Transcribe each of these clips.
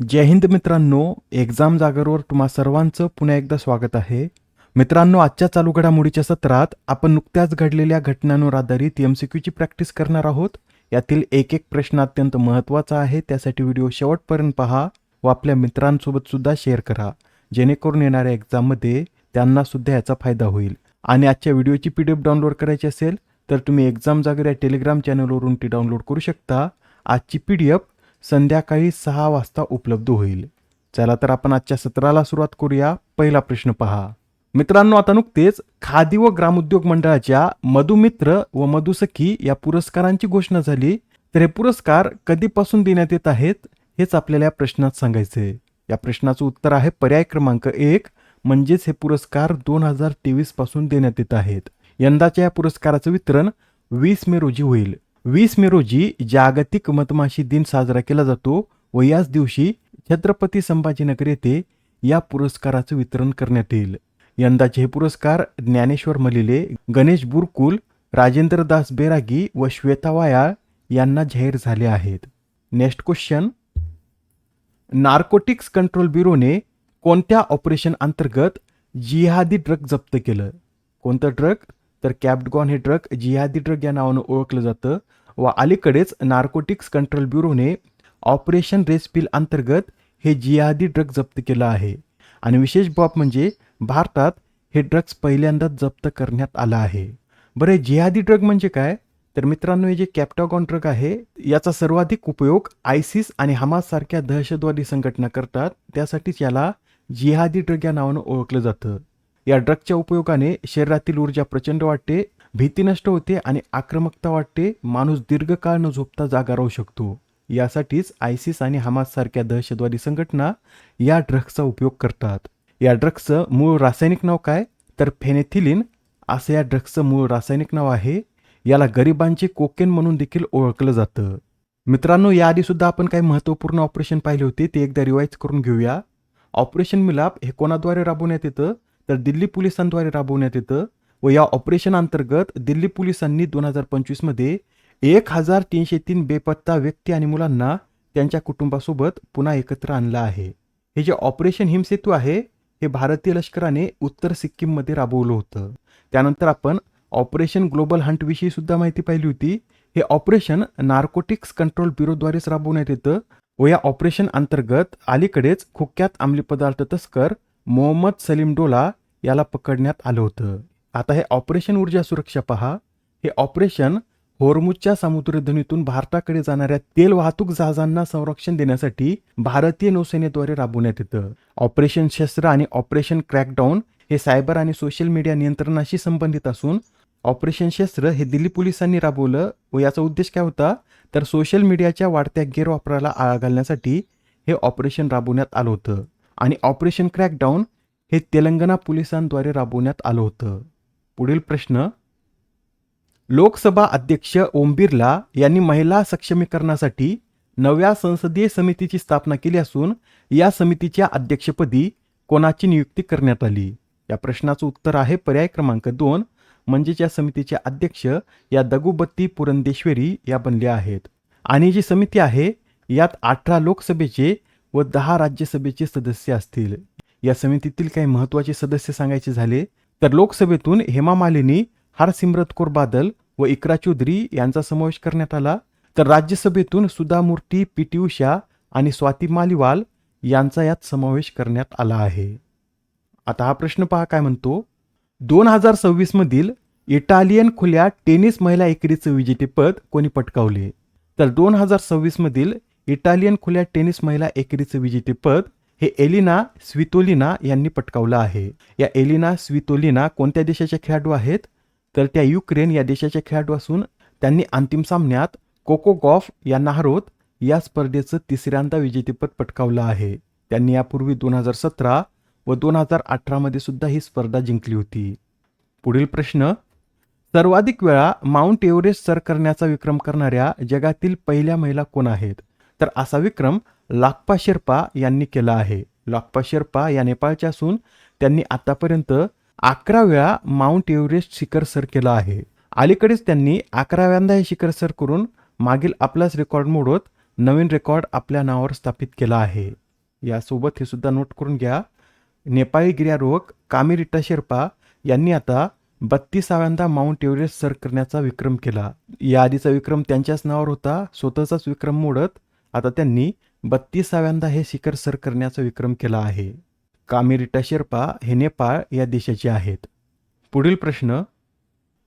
जय हिंद मित्रांनो, एक्झाम जागरवर तुम्हा सर्वांचं पुन्हा एकदा स्वागत आहे. मित्रांनो, आजच्या चालू घडामोडीच्या सत्रात आपण नुकत्याच घडलेल्या घटनांवर आधारित MCQची प्रॅक्टिस करणार आहोत. यातील एक एक प्रश्न अत्यंत महत्त्वाचा आहे, त्यासाठी व्हिडिओ शेवटपर्यंत पहा व आपल्या मित्रांसोबत सुद्धा शेअर करा, जेणेकरून येणाऱ्या एक्झाममध्ये त्यांना सुद्धा याचा फायदा होईल. आणि आजच्या व्हिडिओची PDF डाउनलोड करायची असेल तर तुम्ही एक्झाम जागर या टेलिग्राम चॅनलवरून ती डाउनलोड करू शकता. आजची PDF संध्याकाळी 6 वाजता उपलब्ध होईल. चला तर आपण आजच्या सत्राला सुरुवात करूया. पहिला प्रश्न पहा. मित्रांनो, आता नुकतेच खादी व ग्रामोद्योग मंडळाच्या मधुमित्र व मधुसखी या पुरस्कारांची घोषणा झाली. तर हे पुरस्कार कधीपासून देण्यात येत आहेत हेच आपल्याला या प्रश्नात सांगायचे. या प्रश्नाचं उत्तर आहे पर्याय क्रमांक 1, म्हणजेच हे पुरस्कार 2023 पासून देण्यात येत आहेत. यंदाच्या या पुरस्काराचं वितरण 20 मे रोजी होईल. 20 मे रोजी जागतिक मधमाशी दिन साजरा केला जातो व याच दिवशी छत्रपती संभाजीनगर येथे या पुरस्काराचं वितरण करण्यात येईल. यंदाचे हे पुरस्कार ज्ञानेश्वर मलिले, गणेश बुरकुल, राजेंद्र दास बेरागी व श्वेता वायाळ यांना जाहीर झाले आहेत. Next question. नार्कोटिक्स कंट्रोल ब्युरोने कोणत्या ऑपरेशन अंतर्गत जिहादी ड्रग जप्त केलं? कोणतं ड्रग? तर कॅप्टगॉन हे ड्रग जिहादी ड्रग या नावानं ओळखलं जातं व अलीकडेच नार्कोटिक्स कंट्रोल ब्युरोने ऑपरेशन रेस्पिल अंतर्गत हे जिहादी ड्रग जप्त केलं आहे. आणि विशेष बाब म्हणजे भारतात हे ड्रग्स पहिल्यांदाच जप्त करण्यात आलं आहे. बरं, हे जिहादी ड्रग म्हणजे काय? तर मित्रांनो, हे जे कॅप्टॅगॉन ड्रग आहे याचा सर्वाधिक उपयोग आयसिस आणि हमास सारख्या दहशतवादी संघटना करतात, त्यासाठीच याला जिहादी ड्रग या नावानं ओळखलं जातं. या ड्रगच्या उपयोगाने शरीरातील ऊर्जा प्रचंड वाढते, भीती नष्ट होते आणि आक्रमकता वाटते. माणूस दीर्घकाळ न झोपता जागा राहू शकतो. यासाठीच आयसिस आणि हमास सारख्या दहशतवादी संघटना या ड्रग्सचा उपयोग करतात. या ड्रग्सचं मूळ रासायनिक नाव काय? तर फेनेथिलीन असं या ड्रग्सचं मूळ रासायनिक नाव आहे. याला गरिबांचे कोकेन म्हणून देखील ओळखलं जातं. मित्रांनो, याआधी सुद्धा आपण काही महत्त्वपूर्ण ऑपरेशन पाहिले होते, ते एकदा रिवाईज करून घेऊया. ऑपरेशन मिलाप हे कोणाद्वारे राबवण्यात येतं? तर दिल्ली पोलिसांद्वारे राबवण्यात येतं व या ऑपरेशन अंतर्गत दिल्ली पोलिसांनी 2025 मध्ये 1303 बेपत्ता व्यक्ती आणि मुलांना त्यांच्या कुटुंबासोबत पुन्हा एकत्र आणलं आहे. हे जे ऑपरेशन हिमसेतू आहे हे भारतीय लष्कराने उत्तर सिक्कीममध्ये राबवलं होतं. त्यानंतर आपण ऑपरेशन ग्लोबल हंट विषयी सुद्धा माहिती पाहिली होती. हे ऑपरेशन नार्कोटिक्स कंट्रोल ब्युरोद्वारेच राबवण्यात येतं व या ऑपरेशन अंतर्गत अलीकडेच कुख्यात अंमली पदार्थ तस्कर मोहम्मद सलीम डोला याला पकडण्यात आलं होतं. आता हे ऑपरेशन ऊर्जा सुरक्षा पहा. हे ऑपरेशन होर्मुजच्या समुद्रधुनीतून भारताकडे जाणाऱ्या तेल वाहतूक जहाजांना संरक्षण देण्यासाठी भारतीय नौसेनेद्वारे राबवण्यात येतं. ऑपरेशन शस्त्र आणि ऑपरेशन क्रॅकडाऊन हे सायबर आणि सोशल मीडिया नियंत्रणाशी संबंधित असून ऑपरेशन शस्त्र हे दिल्ली पोलिसांनी राबवलं व याचा उद्देश काय होता? तर सोशल मीडियाच्या वाढत्या गैरवापराला आळा घालण्यासाठी हे ऑपरेशन राबवण्यात आलं होतं. आणि ऑपरेशन क्रॅकडाऊन हे तेलंगणा पोलिसांद्वारे राबवण्यात आलं होतं. पुढील प्रश्न. लोकसभा अध्यक्ष ओम बिर्ला यांनी महिला सक्षमीकरणासाठी नव्या संसदीय समितीची स्थापना केली असून या समितीच्या अध्यक्षपदी कोणाची नियुक्ती करण्यात आली? या प्रश्नाचं उत्तर आहे पर्याय क्रमांक 2, म्हणजेच या समितीचे अध्यक्ष या दगुबत्ती पुरंदेश्वरी या बनल्या आहेत. आणि जी समिती आहे यात 18 लोकसभेचे व 10 राज्यसभेचे सदस्य असतील. या समितीतील काही महत्त्वाचे सदस्य सांगायचे झाले तर लोकसभेतून हेमा मालिनी, हरसिमरत कौर बादल व इकरा चौधरी यांचा समावेश करण्यात आला. तर राज्यसभेतून सुधा मूर्ती, PT उषा आणि स्वाती मालिवाल यांचा यात समावेश करण्यात आला आहे. आता हा प्रश्न पहा काय म्हणतो. 2026 मधील इटालियन खुल्या टेनिस महिला एकेरीचं विजेतेपद कोणी पटकावले? तर 2026 मधील इटालियन खुल्या टेनिस महिला एकेरीचं विजेतेपद हे एलिना स्वितोलिना यांनी पटकावलं आहे. या एलिना स्वितोलिना कोणत्या देशाच्या खेळाडू आहेत? तर त्या युक्रेन या देशाच्या खेळाडू असून त्यांनी अंतिम सामन्यात कोको गॉफ यांना हरवत या स्पर्धेचं तिसऱ्यांदा विजेतेपद पटकावलं आहे. त्यांनी यापूर्वी 2017 व 2018 मध्ये सुद्धा ही स्पर्धा जिंकली होती. पुढील प्रश्न. सर्वाधिक वेळा माउंट एव्हरेस्ट सर करण्याचा विक्रम करणाऱ्या जगातील पहिल्या महिला कोण आहेत? तर असा विक्रम लाक्पा शेर्पा यांनी केला आहे. लाक्पा शेर्पा या नेपाळच्या असून त्यांनी आतापर्यंत 11 वेळा माउंट एव्हरेस्ट शिखर सर केला आहे. अलीकडेच त्यांनी 11व्यांदा हे शिखर सर करून मागील आपलाच रेकॉर्ड मोडत नवीन रेकॉर्ड आपल्या नावावर स्थापित केला आहे. यासोबत हे सुद्धा नोट करून घ्या. नेपाळी गिर्यारोहक कामिरीटा शेर्पा यांनी आता 32व्यांदा माउंट एव्हरेस्ट सर करण्याचा विक्रम केला. या आधीचा विक्रम त्यांच्याच नावावर होता. स्वतःचाच विक्रम मोडत आता त्यांनी 32व्यांदा हे शिखर सर करण्याचा विक्रम केला आहे. कामिरीटा शेर्पा हे नेपाळ या देशाचे आहेत. पुढील प्रश्न,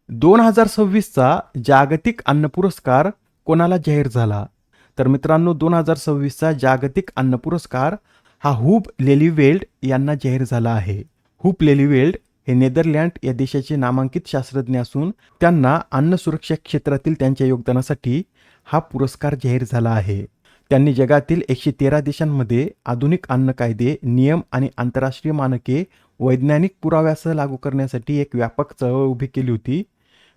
2026चा जागतिक अन्न पुरस्कार कोणाला जाहीर झाला? तर मित्रांनो, 2026चा जागतिक अन्न पुरस्कार हा हुब लेलीवेल्ड यांना जाहीर झाला आहे. हुब लेलीवेल्ड हे नेदरलँड या देशाचे नामांकित शास्त्रज्ञ असून त्यांना अन्न सुरक्षा क्षेत्रातील त्यांच्या योगदानासाठी हा पुरस्कार जाहीर झाला आहे. त्यांनी जगातील 113 देशांमध्ये आधुनिक अन्न कायदे, नियम आणि आंतरराष्ट्रीय मानके वैज्ञानिक पुराव्यासह लागू करण्यासाठी एक व्यापक चळवळ उभी केली होती.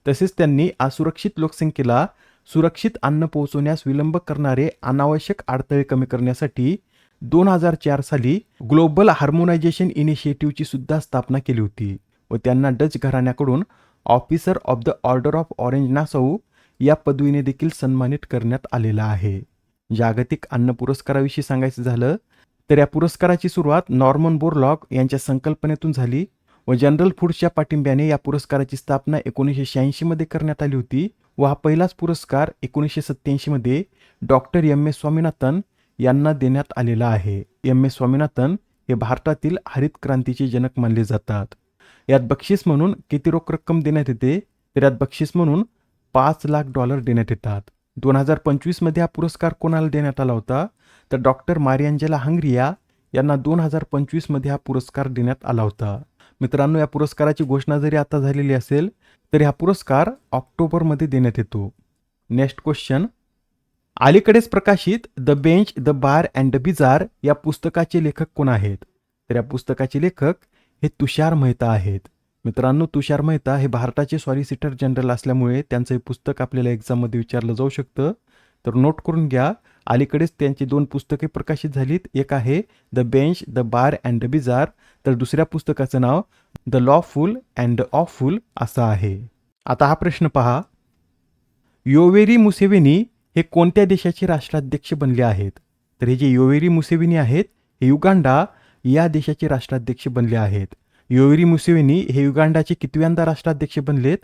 तसेच त्यांनी असुरक्षित लोकसंख्येला सुरक्षित अन्न पोहोचवण्यास विलंब करणारे अनावश्यक अडथळे कमी करण्यासाठी 2004 साली ग्लोबल हार्मोनायझेशन इनिशिएटिव्हची सुद्धा स्थापना केली होती व त्यांना डच घराण्याकडून officer of the order of orange Nassau या पदवीने देखील सन्मानित करण्यात आलेला आहे. जागतिक अन्न पुरस्काराविषयी सांगायचं झालं तर या पुरस्काराची सुरुवात नॉर्मन बोरलॉग यांच्या संकल्पनेतून झाली व जनरल फूड्सच्या पाठिंब्याने या पुरस्काराची स्थापना 1986 मध्ये करण्यात आली होती व हा पहिलाच पुरस्कार 1987 मध्ये डॉक्टर MS स्वामीनाथन यांना देण्यात आलेला आहे. MS स्वामीनाथन हे भारतातील हरित क्रांतीचे जनक मानले जातात. यात बक्षीस म्हणून किती रोख रक्कम देण्यात येते? तर यात बक्षीस म्हणून $5 लाख देण्यात येतात. 2025 मध्ये हा पुरस्कार कोणाला देण्यात आला होता? तर डॉक्टर मारियांजेला हंग्रिया यांना 2025 मध्ये हा पुरस्कार देण्यात आला होता. मित्रांनो, या पुरस्काराची घोषणा जरी आता झालेली असेल तरी हा पुरस्कार ऑक्टोबरमध्ये देण्यात येतो. नेक्स्ट क्वेश्चन, अलीकडेच प्रकाशित the bench, the bar and the bizarre या पुस्तकाचे लेखक कोण आहेत? तर या पुस्तकाचे लेखक हे तुषार मेहता आहेत. मित्रांनो, तुषार मेहता हे भारताचे सॉलिसिटर जनरल असल्यामुळे त्यांचं हे पुस्तक आपल्याला एक्झाममध्ये विचारलं जाऊ शकतं. तर नोट करून घ्या, अलीकडेच त्यांची 2 पुस्तके प्रकाशित झालीत. एक आहे the bench, the bar and the bizarre, तर दुसऱ्या पुस्तकाचं नाव the lawful and the awful असं आहे. आता हा प्रश्न पहा, योवेरी मुसेवेनी हे कोणत्या देशाचे राष्ट्राध्यक्ष बनले आहेत? तर हे जे योवेरी मुसेवेनी आहेत हे युगांडा या देशाचे राष्ट्राध्यक्ष बनले आहेत. योवेरी मुसेवेनी हे युगांडाचे कितव्यांदा राष्ट्राध्यक्ष बनलेत?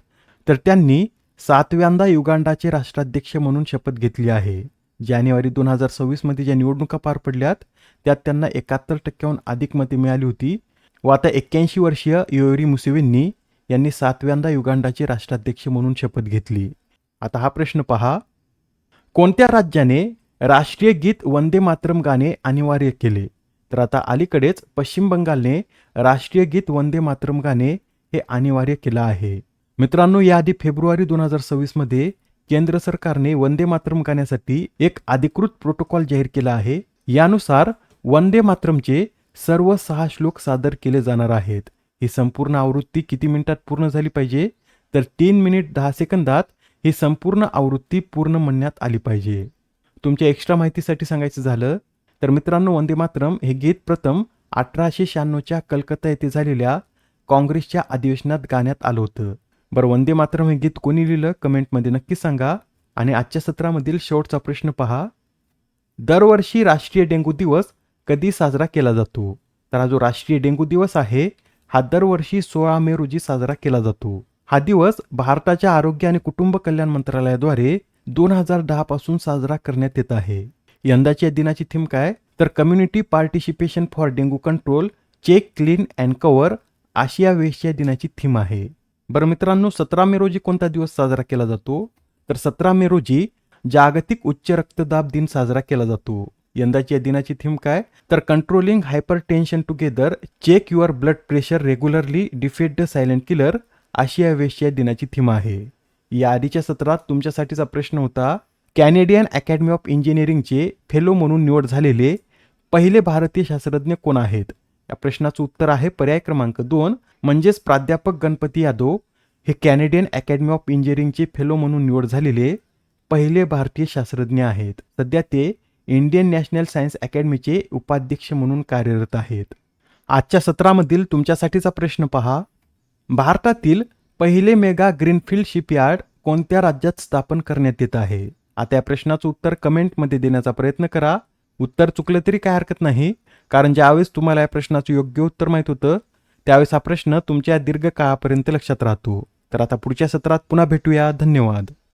तर त्यांनी 7व्यांदा युगांडाचे राष्ट्राध्यक्ष म्हणून शपथ घेतली आहे. जानेवारी 2026 मध्ये ज्या निवडणुका पार पडल्यात त्यात त्यांना 71% अधिक मते मिळाली होती व आता 81 वर्षीय योवेरी मुसेवेनी यांनी 7व्यांदा युगांडाचे राष्ट्राध्यक्ष म्हणून शपथ घेतली. आता हा प्रश्न पहा, कोणत्या राज्याने राष्ट्रीय गीत वंदे मातरम गाणे अनिवार्य केले? तर आता अलीकडेच पश्चिम बंगालने राष्ट्रीय गीत वंदे मातरम गाणे हे अनिवार्य केलं आहे. मित्रांनो, याआधी फेब्रुवारी 2026 मध्ये केंद्र सरकारने वंदे मातरम गाण्यासाठी एक अधिकृत प्रोटोकॉल जाहीर केला आहे. यानुसार वंदे मातरमचे सर्व 6 श्लोक सादर केले जाणार आहेत. ही संपूर्ण आवृत्ती किती मिनिटात पूर्ण झाली पाहिजे? तर 3 मिनिट 10 सेकंदात ही संपूर्ण आवृत्ती पूर्ण म्हणण्यात आली पाहिजे. तुमच्या एक्स्ट्रा माहितीसाठी सांगायचं झालं तर मित्रांनो, वंदे मातरम हे गीत प्रथम 1896च्या कलकत्ता येथे झालेल्या काँग्रेसच्या अधिवेशनात गाण्यात आलं होतं. बरं, वंदे मातरम हे गीत कोणी लिहिलं? कमेंटमध्ये नक्की सांगा. आणि आजच्या सत्रामधील शेवटचा प्रश्न पहा, दरवर्षी राष्ट्रीय डेंग्यू दिवस कधी साजरा केला जातो? तर हा जो राष्ट्रीय डेंग्यू दिवस आहे हा दरवर्षी 16 मे रोजी साजरा केला जातो. हा दिवस भारताच्या आरोग्य आणि कुटुंब कल्याण मंत्रालयाद्वारे 2010 पासून साजरा करण्यात येत आहे. यंदाची या दिनाची थीम काय? तर community participation for dengue control, check, clean and cover अशी या वेळेच्या दिनाची थीम आहे. बरं मित्रांनो, 17 मे रोजी कोणता दिवस साजरा केला जातो? तर 17 मे रोजी जागतिक उच्च रक्तदाब दिन साजरा केला जातो. यंदाची या दिनाची थीम काय? तर controlling hypertension together, check your blood pressure regularly, defeat the silent killer अशी या वेळेच्या दिनाची थीम आहे. या आधीच्या सत्रात तुमच्यासाठीचा प्रश्न होता, कॅनेडियन अकॅडमी ऑफ इंजिनिअरिंगचे फेलो म्हणून निवड झालेले पहिले भारतीय शास्त्रज्ञ कोण आहेत? या प्रश्नाचं उत्तर आहे पर्याय क्रमांक 2 म्हणजेच प्राध्यापक गणपती यादव हे कॅनेडियन अकॅडमी ऑफ इंजिनिअरिंगचे फेलो म्हणून निवड झालेले पहिले भारतीय शास्त्रज्ञ आहेत. सध्या ते इंडियन नॅशनल सायन्स अकॅडमीचे उपाध्यक्ष म्हणून कार्यरत आहेत. आजच्या सत्रामधील तुमच्यासाठीचा प्रश्न पहा, भारतातील पहिले मेगा ग्रीनफील्ड शिपयार्ड कोणत्या राज्यात स्थापन करण्यात येत आहे? आता या प्रश्नाचं उत्तर कमेंटमध्ये देण्याचा प्रयत्न करा. उत्तर चुकलं तरी काय हरकत नाही, कारण ज्यावेळेस तुम्हाला या प्रश्नाचं योग्य उत्तर माहीत होतं त्यावेळेस हा प्रश्न तुमच्या दीर्घकाळापर्यंत लक्षात राहतो. तर आता पुढच्या सत्रात पुन्हा भेटूया. धन्यवाद.